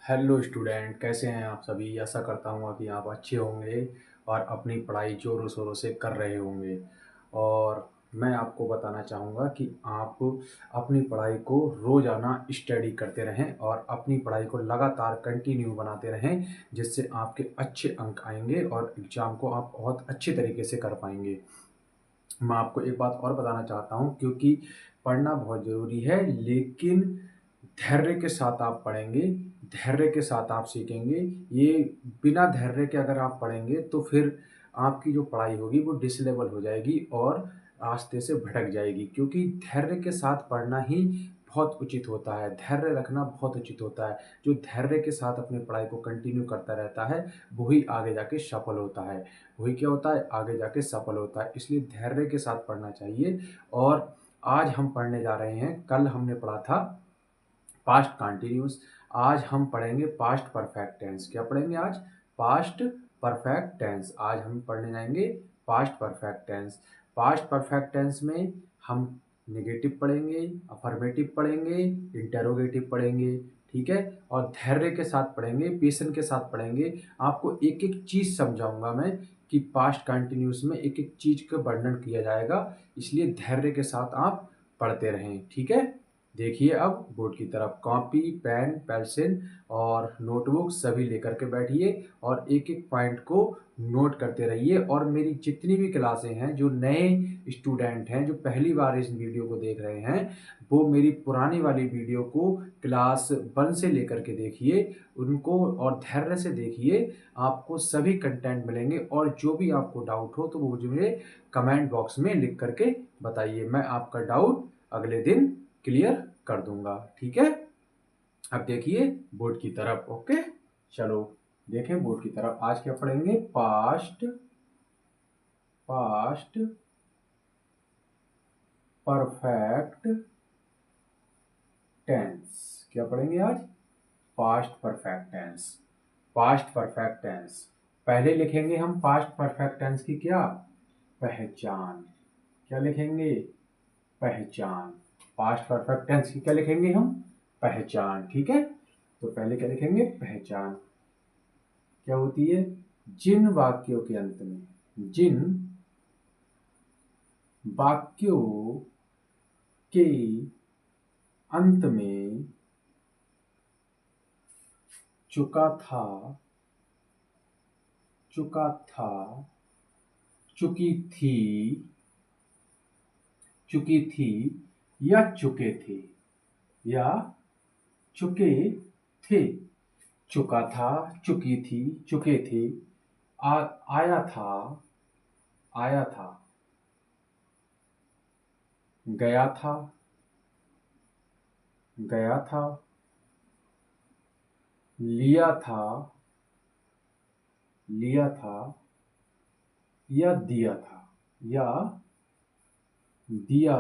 Hello student, कैसे हैं आप सभी। आशा करता हूँ कि आप अच्छे होंगे और अपनी पढ़ाई ज़ोरों शोरों से कर रहे होंगे। और मैं आपको बताना चाहूँगा कि आप अपनी पढ़ाई को रोज़ाना स्टडी करते रहें और अपनी पढ़ाई को लगातार कंटिन्यू बनाते रहें, जिससे आपके अच्छे अंक आएंगे और एग्ज़ाम को आप बहुत अच्छे तरीके से कर पाएंगे। मैं आपको एक बात और बताना चाहता हूँ, क्योंकि पढ़ना बहुत ज़रूरी है, लेकिन धैर्य के साथ आप पढ़ेंगे, धैर्य के साथ आप सीखेंगे। ये बिना धैर्य के अगर आप पढ़ेंगे तो फिर आपकी जो पढ़ाई होगी वो डिसलेबल हो जाएगी और रास्ते से भटक जाएगी, क्योंकि धैर्य के साथ पढ़ना ही बहुत उचित होता है, धैर्य रखना बहुत उचित होता है। जो धैर्य के साथ अपनी पढ़ाई को कंटिन्यू करता रहता है वही आगे जाके सफल होता है। वही क्या होता है, आगे जाके सफल होता है। इसलिए धैर्य के साथ पढ़ना चाहिए। और आज हम पढ़ने जा रहे हैं, कल हमने पढ़ा था पास्ट कंटिन्यूस, आज हम पढ़ेंगे पास्ट परफेक्ट टेंस। क्या पढ़ेंगे आज? Past perfect tense. आज हम पढ़ने जाएंगे past perfect tense. Past perfect tense में हम नेगेटिव पढ़ेंगे, अफर्मेटिव पढ़ेंगे, इंटेरोगेटिव पढ़ेंगे। ठीक है, और धैर्य के साथ पढ़ेंगे, पेशेंस के साथ पढ़ेंगे। आपको एक एक चीज़ समझाऊंगा मैं कि पास्ट कंटिन्यूस में एक एक चीज़ का वर्णन किया जाएगा, इसलिए धैर्य के साथ आप पढ़ते रहें। ठीक है, देखिए अब बोर्ड की तरफ कॉपी, पेन, पेंसिल और नोटबुक सभी लेकर के बैठिए और एक एक पॉइंट को नोट करते रहिए। और मेरी जितनी भी क्लासें हैं, जो नए स्टूडेंट हैं जो पहली बार इस वीडियो को देख रहे हैं, वो मेरी पुरानी वाली वीडियो को क्लास 1 से लेकर के देखिए उनको और धैर्य से देखिए। आपको सभी कंटेंट मिलेंगे और जो भी आपको डाउट हो तो वो मुझे कमेंट बॉक्स में लिख करके बताइए। मैं आपका डाउट अगले दिन क्लियर कर दूंगा। ठीक है, अब देखिए बोर्ड की तरफ। ओके, चलो देखें बोर्ड की तरफ। आज क्या पढ़ेंगे? Past past perfect tense. क्या पढ़ेंगे आज? Past perfect tense. Past perfect tense पहले लिखेंगे हम पास्ट परफेक्ट टेंस की क्या पहचान। क्या लिखेंगे? पहचान। पास्ट परफेक्ट टेंस की क्या लिखेंगे हम? पहचान। ठीक है, तो पहले क्या लिखेंगे? पहचान। क्या होती है? जिन वाक्यों के अंत में, जिन वाक्यों के अंत में चुका था, चुका था, चुकी थी, चुकी थी या चुके थे, या चुके थे। चुका था, चुकी थी, चुके थे। आया था, आया था। गया था, गया था। लिया था, लिया था। या दिया था, या दिया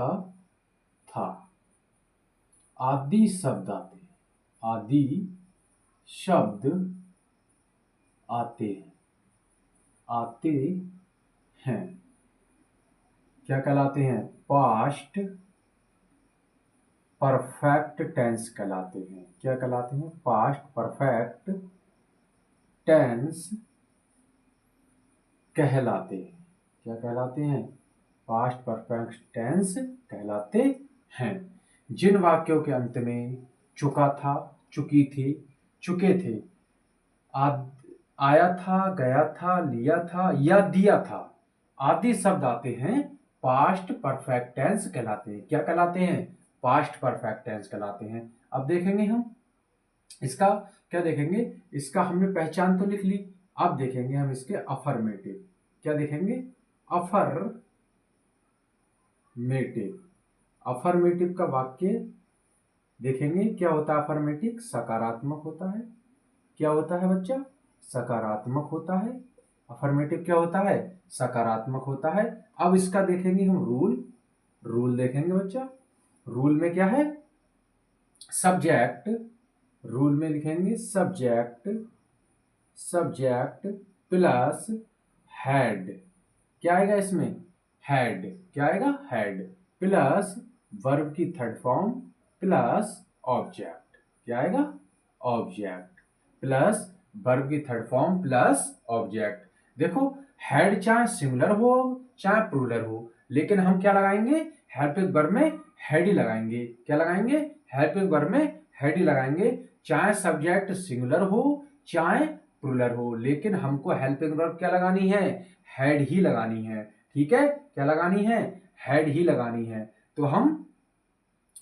था। आदि शब्द आते हैं, आदि शब्द आते हैं, आते हैं। क्या कहलाते हैं? पास्ट परफेक्ट टेंस कहलाते हैं। क्या कहलाते हैं? पास्ट परफेक्ट टेंस कहलाते हैं। क्या कहलाते हैं? पास्ट परफेक्ट टेंस कहलाते हैं। जिन वाक्यों के अंत में चुका था, चुकी थी, चुके थे, आया था, गया था, लिया था या दिया था, आदि शब्द आते हैं, पास्ट परफेक्ट टेंस कहलाते हैं। क्या कहलाते हैं? पास्ट परफेक्ट टेंस कहलाते हैं। अब देखेंगे हम इसका, क्या देखेंगे? इसका हमने पहचान तो लिख ली, अब देखेंगे हम इसके अफर्मेटिव। क्या देखेंगे? अफर्मेटिव। अफर्मेटिव का वाक्य देखेंगे। क्या होता है अफर्मेटिव? सकारात्मक होता है। क्या होता है बच्चा? सकारात्मक होता है। अफर्मेटिव क्या होता है? सकारात्मक होता है। अब इसका देखेंगे हम रूल। रूल देखेंगे बच्चा। रूल में क्या है? सब्जेक्ट। रूल में लिखेंगे सब्जेक्ट, सब्जेक्ट प्लस हेड। क्या आएगा इसमें? हेड। क्या आएगा? हेड प्लस वर्ब की थर्ड फॉर्म प्लस ऑब्जेक्ट। क्या आएगा? ऑब्जेक्ट। प्लस वर्ब की थर्ड फॉर्म प्लस ऑब्जेक्ट। देखो हेड चाहे सिंगुलर हो चाहे प्लूरल हो, लेकिन हम क्या लगाएंगे, हेल्पिंग वर्ब में हेड ही लगाएंगे। क्या लगाएंगे, हेल्पिंग वर्ब में हेड ही लगाएंगे, चाहे सब्जेक्ट सिंगुलर हो चाहे प्लूरल हो, लेकिन हमको हेल्पिंग वर्ब क्या लगानी है, हेड ही लगानी है। ठीक है, क्या लगानी है, हेड ही लगानी है। तो हम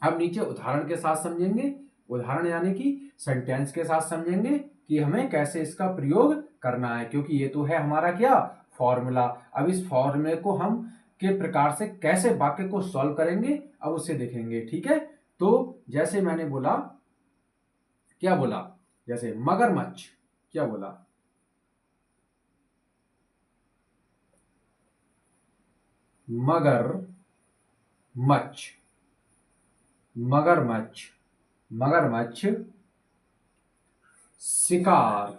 अब नीचे उदाहरण के साथ समझेंगे, उदाहरण यानी कि सेंटेंस के साथ समझेंगे कि हमें कैसे इसका प्रयोग करना है, क्योंकि ये तो है हमारा क्या, फॉर्मूला। अब इस फॉर्मूले को हम के प्रकार से कैसे वाक्य को सॉल्व करेंगे अब उसे देखेंगे। ठीक है, तो जैसे मैंने बोला, क्या बोला, जैसे मगरमच्छ, क्या बोला, मगर मच्छ, मगरमच्छ, मगरमच्छ शिकार,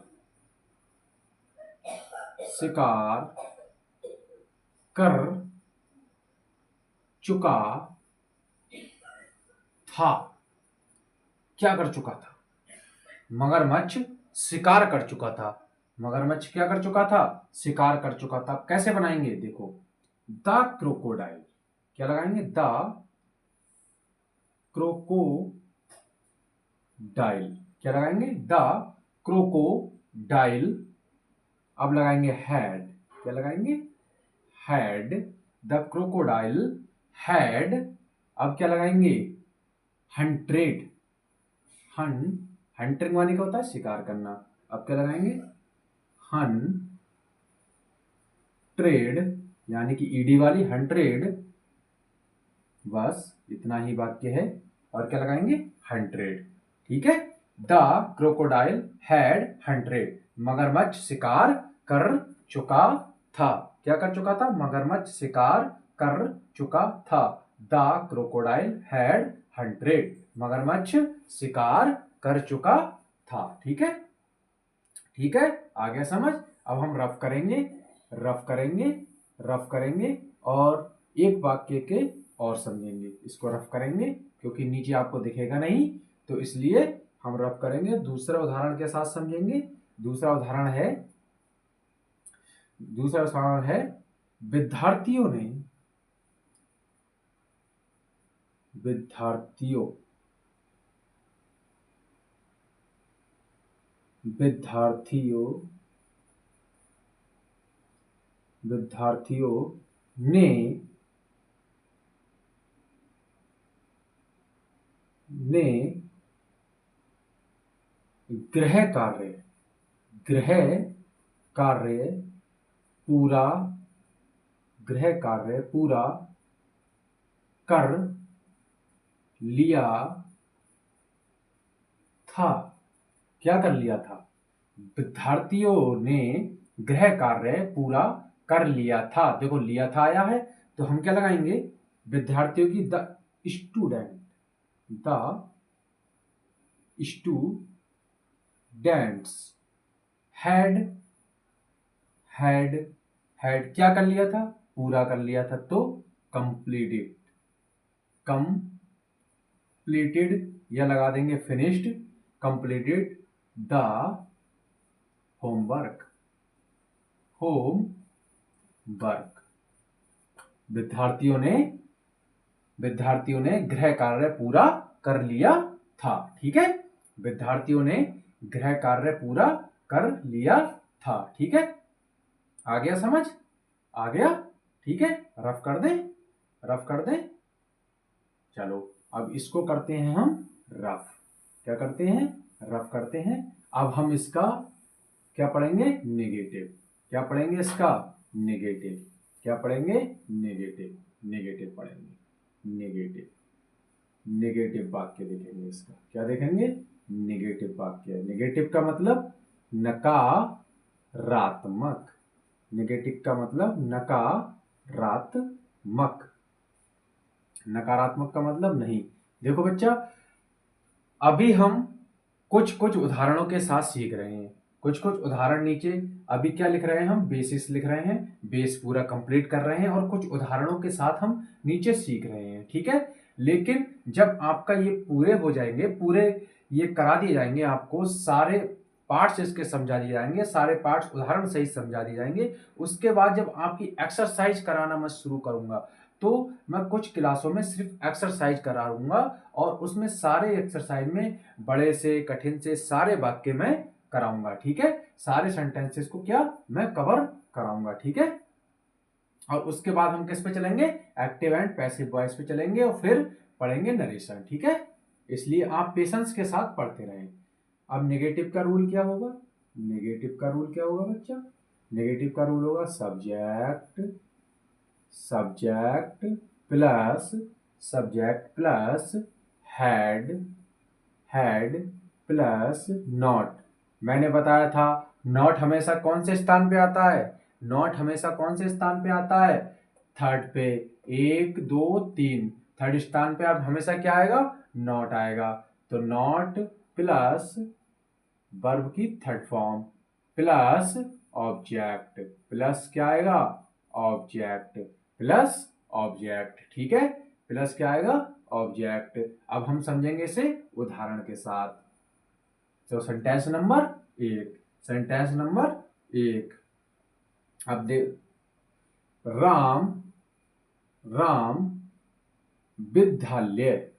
शिकार कर चुका था। क्या कर चुका था, मगरमच्छ शिकार कर चुका था। मगरमच्छ क्या कर चुका था, शिकार कर चुका था। कैसे बनाएंगे, देखो द क्रोकोडाइल, क्या लगाएंगे, द क्रोकोडाइल, क्या लगाएंगे, द क्रोकोडाइल। अब लगाएंगे हैड, क्या लगाएंगे, हैड, द क्रोकोडाइल हैड। अब क्या लगाएंगे, हंट्रेड, हंटिंग माने क्या होता है, शिकार करना। अब क्या लगाएंगे, हन ट्रेड, यानी कि ईडी वाली हंट्रेड। बस इतना ही वाक्य है, और क्या लगाएंगे, हंट्रेड। ठीक है, द क्रोकोडाइल हैड हंट्रेड, मगरमच्छ शिकार कर चुका था। क्या कर चुका था, मगरमच्छ शिकार कर चुका था। द क्रोकोडाइल हैड हंट्रेड, मगरमच्छ शिकार कर चुका था। ठीक है, ठीक है, आ गया समझ। अब हम रफ करेंगे, रफ करेंगे, रफ करेंगे, और एक वाक्य के और समझेंगे। इसको रफ करेंगे क्योंकि नीचे आपको दिखेगा नहीं, तो इसलिए हम रफ करेंगे। दूसरा उदाहरण के साथ समझेंगे। दूसरा उदाहरण है, दूसरा उदाहरण है, विद्यार्थियों ने, विद्यार्थियों, विद्यार्थियों, विद्यार्थियों ने ने गृह कार्य, गृह कार्य पूरा, गृह कार्य पूरा कर लिया था। क्या कर लिया था, विद्यार्थियों ने गृह कार्य पूरा कर लिया था। देखो लिया था आया है, तो हम क्या लगाएंगे, विद्यार्थियों की, the student, the students had, had, had क्या कर लिया था, पूरा कर लिया था, तो कंप्लीटेड, कंप्लीटेड, या लगा देंगे finished, completed the homework, homework. विद्यार्थियों ने गृह कार्य पूरा कर लिया था। ठीक है, विद्यार्थियों ने गृह कार्य पूरा कर लिया था। ठीक है, आ गया समझ, आ गया। ठीक है, रफ कर दें, रफ कर दें। चलो अब इसको करते हैं हम रफ। क्या करते हैं, रफ करते हैं। अब हम इसका क्या पढ़ेंगे, नेगेटिव। क्या पढ़ेंगे इसका, नेगेटिव। क्या पढ़ेंगे, नेगेटिव, नेगेटिव पढ़ेंगे, नेगेटिव, नेगेटिव वाक्य देखेंगे इसका। क्या देखेंगे, नेगेटिव वाक्य। नेगेटिव का मतलब नकारात्मक, नेगेटिव का मतलब नकारात्मक, नकारात्मक का मतलब नहीं। देखो बच्चा, अभी हम कुछ कुछ उदाहरणों के साथ सीख रहे हैं। कुछ कुछ उदाहरण नीचे अभी क्या लिख रहे हैं, हम बेसिस लिख रहे हैं, बेस पूरा कंप्लीट कर रहे हैं, और कुछ उदाहरणों के साथ हम नीचे सीख रहे हैं। ठीक है, लेकिन जब आपका ये पूरे हो जाएंगे, पूरे ये करा दिए जाएंगे आपको सारे पार्ट्स इसके समझा दिए जाएंगे, सारे पार्ट्स उदाहरण सहित समझा दिए जाएंगे। उसके बाद जब आपकी एक्सरसाइज कराना मैं शुरू करूंगा तो मैं कुछ क्लासों में सिर्फ एक्सरसाइज कराऊंगा और उसमें सारे एक्सरसाइज में बड़े से कठिन से सारे वाक्य मैं कराऊंगा, ठीक है। सारे सेंटेंसेस को क्या मैं कवर कराऊंगा, ठीक है। और उसके बाद हम किस पे चलेंगे, एक्टिव एंड पैसिव वॉइस पे चलेंगे और फिर पढ़ेंगे नरेशन, ठीक है। इसलिए आप पेशेंस के साथ पढ़ते रहें। अब नेगेटिव का रूल क्या होगा, नेगेटिव का रूल क्या होगा बच्चा, नेगेटिव का रूल होगा subject, subject plus, subject plus had, had plus not. मैंने बताया था नॉट हमेशा कौन से स्थान पे आता है, नॉट हमेशा कौन से स्थान पे आता है, थर्ड पे, 1 2 3 थर्ड स्थान पे आप हमेशा क्या आएगा, नॉट आएगा। तो नॉट प्लस वर्ब की third form plus object, plus क्या आएगा, ऑब्जेक्ट, प्लस ऑब्जेक्ट, ठीक है। प्लस क्या आएगा, ऑब्जेक्ट। अब हम समझेंगे इसे उदाहरण के साथ। तो सेंटेंस नंबर 1, सेंटेंस नंबर 1, अब दे, राम, राम विद्यालय,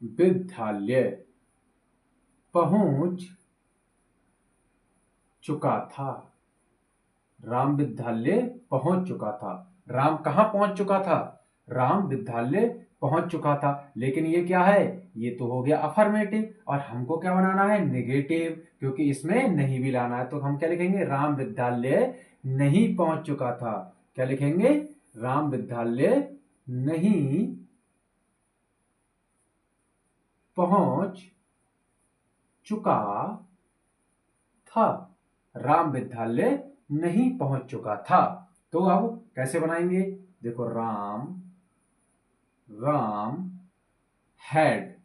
विद्यालय पहुंच चुका था, राम विद्यालय पहुंच चुका था। राम कहां पहुंच चुका था, राम विद्यालय पहुंच चुका था। लेकिन ये क्या है, ये तो हो गया अफर्मेटिव और हमको क्या बनाना है, नेगेटिव, क्योंकि इसमें नहीं भी लाना है। तो हम क्या लिखेंगे, राम विद्यालय नहीं पहुंच चुका था। क्या लिखेंगे, राम विद्यालय नहीं पहुंच चुका था, राम विद्यालय नहीं पहुंच चुका था। तो अब कैसे बनाएंगे, देखो राम, राम हैड,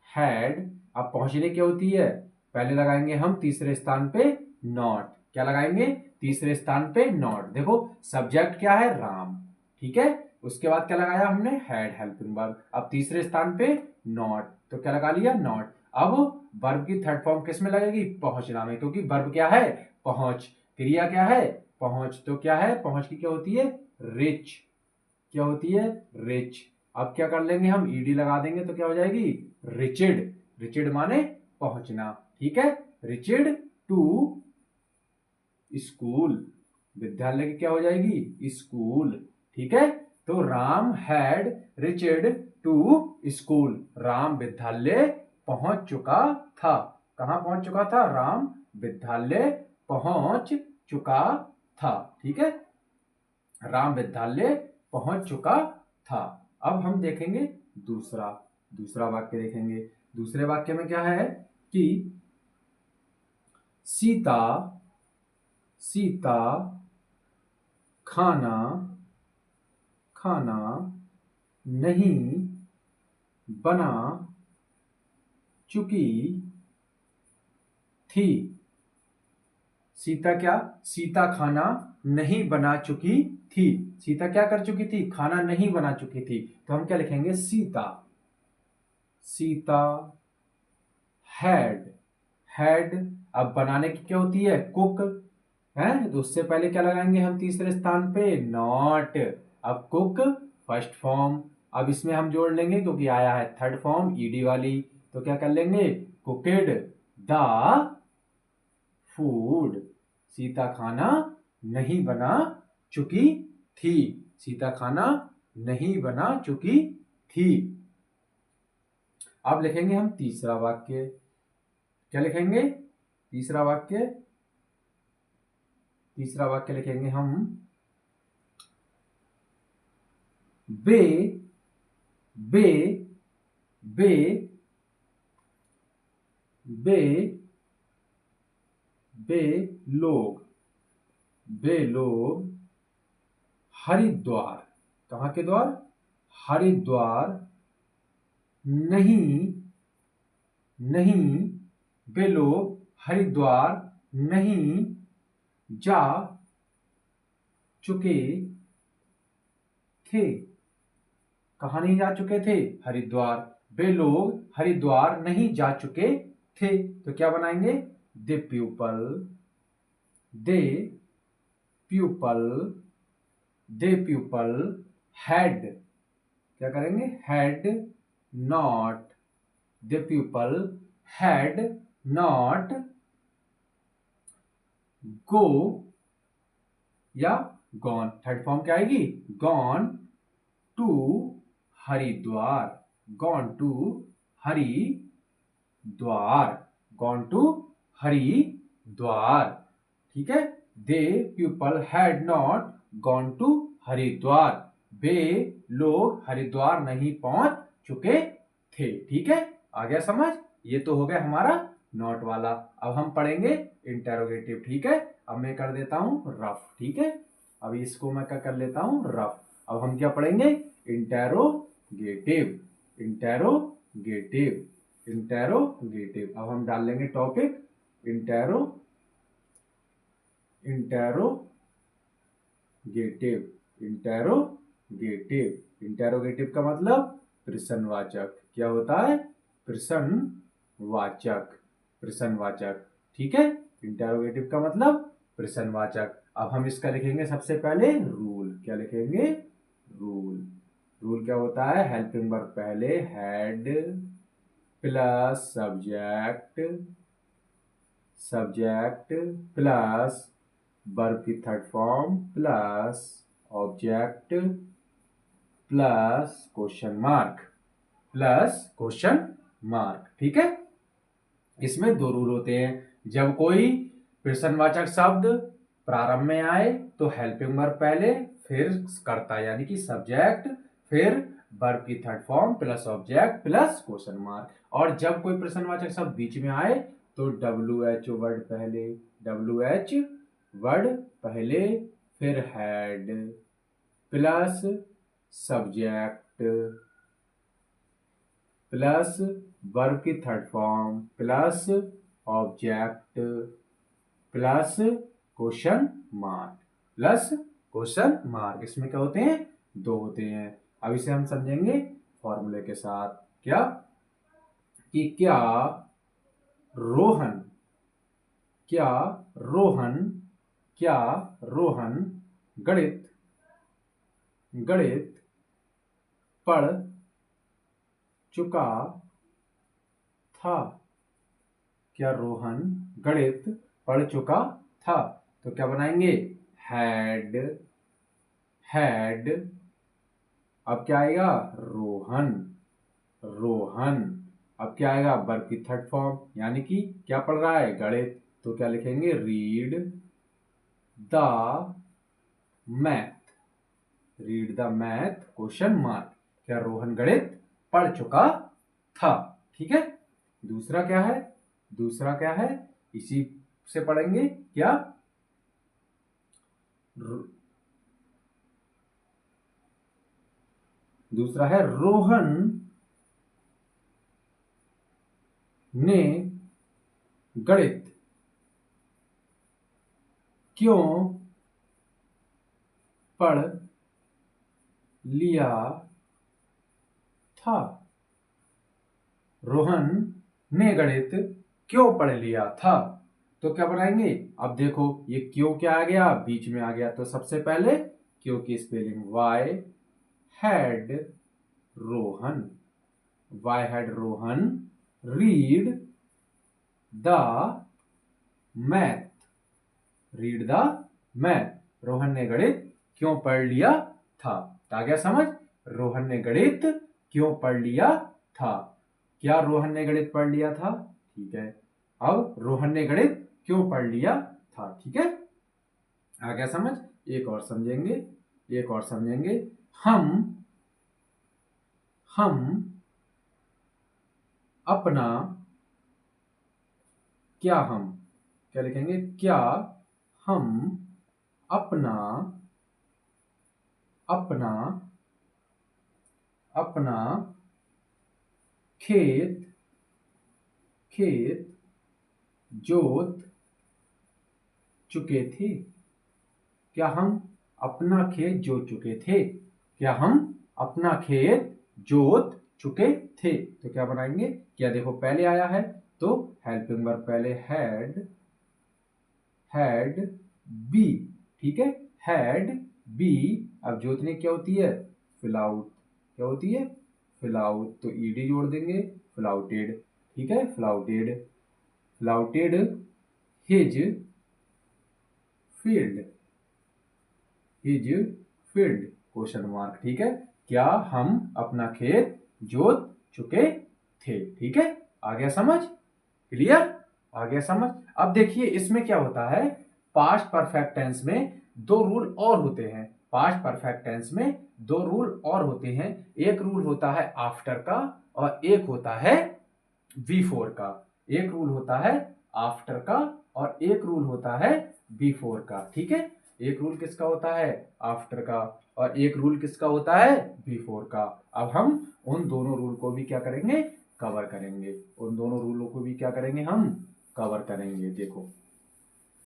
हैड, अब पहुंचने क्या होती है, पहले लगाएंगे हम तीसरे स्थान पे नॉट। क्या लगाएंगे, तीसरे स्थान पे नॉट। देखो सब्जेक्ट क्या है, राम, ठीक है। उसके बाद क्या लगाया हमने, हैड हेल्पिंग वर्ब। अब तीसरे स्थान पे नॉट, तो क्या लगा लिया, नॉट। अब वर्ब की थर्ड फॉर्म किस में लगेगी, पहुंचना में, क्योंकि वर्ब क्या है, पहुंच, क्रिया क्या है, पहुंच। तो क्या है, पहुंच की क्या होती है, रिच, क्या होती है, रिच। अब क्या कर लेंगे हम, ईडी लगा देंगे तो क्या हो जाएगी, रिचिड, रिचिड माने पहुंचना, ठीक है। रिचिड टू स्कूल, विद्यालय की क्या हो जाएगी, स्कूल, ठीक है। तो Ram had reached to school, Ram विद्यालय पहुंच चुका था। कहां पहुंच चुका था, राम विद्यालय पहुंच चुका था, ठीक है। राम विद्यालय पहुंच चुका था। अब हम देखेंगे दूसरा, दूसरा वाक्य देखेंगे। दूसरे वाक्य में क्या है कि सीता, सीता खाना, खाना नहीं बना चुकी थी। सीता क्या, सीता खाना नहीं बना चुकी थी। सीता क्या कर चुकी थी, खाना नहीं बना चुकी थी। तो हम क्या लिखेंगे, सीता, सीता हैड, हैड, अब बनाने की क्या होती है, कुक है, तो उससे पहले क्या लगाएंगे हम तीसरे स्थान पे, नॉट। अब कुक फर्स्ट फॉर्म, अब इसमें हम जोड़ लेंगे क्योंकि आया है थर्ड फॉर्म ईडी वाली, तो क्या कर लेंगे, कुकेड द फूड, सीता खाना नहीं बना चुकी थी, सीता खाना नहीं बना चुकी थी। अब लिखेंगे हम तीसरा वाक्य, क्या लिखेंगे, तीसरा वाक्य, तीसरा वाक्य लिखेंगे हम, वे, वे, वे, वे, वे लोग, वे लोग हरिद्वार, कहां के द्वार, हरिद्वार नहीं, नहीं, वे लोग हरिद्वार नहीं जा चुके थे। कहां नहीं जा चुके थे, हरिद्वार। वे लोग हरिद्वार नहीं जा चुके थे। तो क्या बनाएंगे? The people, the people, the people had, क्या करेंगे? Had not, the people had not go या गॉन, थर्ड फॉर्म क्या आएगी? Gone to Haridwar, gone to Haridwar, gone to Haridwar. ठीक है, the people had not gone to Haridwar, वे लोग हरिद्वार नहीं पहुंच चुके थे। ठीक है, आ गया समझ? ये तो हो गया हमारा नॉट वाला। अब हम पढ़ेंगे इंटेरोगेटिव। ठीक है, अब मैं कर देता हूं रफ। ठीक है, अब इसको मैं क्या कर लेता हूं? रफ। अब हम क्या पढ़ेंगे? Interrogative, interrogative, interrogative. अब हम डाल लेंगे टॉपिक इंटेरोगेटिव, इंटेरोगेटिव। इंटेरोगेटिव का मतलब प्रश्नवाचक। क्या होता है? प्रश्नवाचक, प्रश्नवाचक। ठीक है, इंटेरोगेटिव का मतलब प्रश्नवाचक। अब हम इसका लिखेंगे सबसे पहले रूल। क्या लिखेंगे? रूल। रूल क्या होता है? हेल्पिंग वर्ब पहले had plus subject, subject plus verb की third form plus object plus question mark, plus question mark. ठीक है, इसमें दो रूल होते हैं। जब कोई प्रश्नवाचक शब्द प्रारंभ में आए तो हेल्पिंग वर्ब पहले, फिर कर्ता यानी कि सब्जेक्ट, फिर वर्ब की third form plus object plus question mark. और जब कोई प्रश्नवाचक शब्द बीच में आए तो WH वर्ड पहले, WH वर्ड पहले, फिर had plus subject plus verb की third form plus object plus question mark, plus question mark. इसमें क्या होते हैं? दो होते हैं। अब इसे हम समझेंगे फॉर्मूले के साथ। क्या? कि क्या रोहन, क्या रोहन, क्या रोहन गणित, गणित पढ़ चुका था? क्या रोहन गणित पढ़ चुका था? तो क्या बनाएंगे? Had, had. अब क्या आएगा? रोहन, रोहन। अब क्या आएगा? वर्ब की थर्ड फॉर्म, यानी कि क्या पढ़ रहा है? गणित। तो क्या लिखेंगे? Read the math, read the math question mark. क्या रोहन गणित पढ़ चुका था? ठीक है, दूसरा क्या है? दूसरा क्या है? इसी से पढ़ेंगे। क्या? दूसरा है रोहन ने गणित क्यों पढ़ लिया था? रोहन ने गणित क्यों पढ़ लिया था? तो क्या बनाएंगे? अब देखो ये क्यों क्या आ गया? बीच में आ गया। तो सबसे पहले क्यों की spelling why had Rohan, why had Rohan read the math, read the math. Rohan ने गणित क्यों पढ़ लिया था? आ गया समझ? रोहन ने गणित क्यों पढ़ लिया था? क्या रोहन ने गणित पढ़ लिया था? ठीक है, अब रोहन ने गणित क्यों पढ़ लिया था? ठीक है, आ गया समझ? एक और समझेंगे, एक और समझेंगे। हम अपना, क्या हम, क्या लिखेंगे? क्या हम अपना, अपना, अपना खेत, खेत जोत चुके थे? क्या हम अपना खेत जोत चुके थे? क्या हम अपना खेत जोत चुके थे? तो क्या बनाएंगे? क्या देखो पहले आया है तो हेल्पिंग वर्ब पहले हैड बी, ठीक है, हैड बी। अब जोतने क्या होती है, फिल आउट, क्या होती है, फिल आउट, तो ईडी जोड़ देंगे, फ्लाउटेड, ठीक है, flouted, flouted his field, his field, question mark, ठीक है, क्या हम अपना खेत जोत चुके थे, ठीक है, आ गया समझ, क्लियर, आ गया समझ। अब देखिए इसमें क्या होता है, पास्ट परफेक्ट टेंस में दो रूल और होते हैं, पास्ट परफेक्ट टेंस में दो रूल और होते हैं, एक रूल होता है आफ्टर का और एक होता है बिफोर का, एक रूल होता है आफ्टर का और एक रूल होता है बिफोर का, ठीक है, एक रूल किसका होता है, आफ्टर का, और एक रूल किसका होता है, बिफोर का। अब हम उन दोनों रूल को भी क्या करेंगे, कवर करेंगे, उन दोनों रूलों को भी क्या करेंगे, हम कवर करेंगे। देखो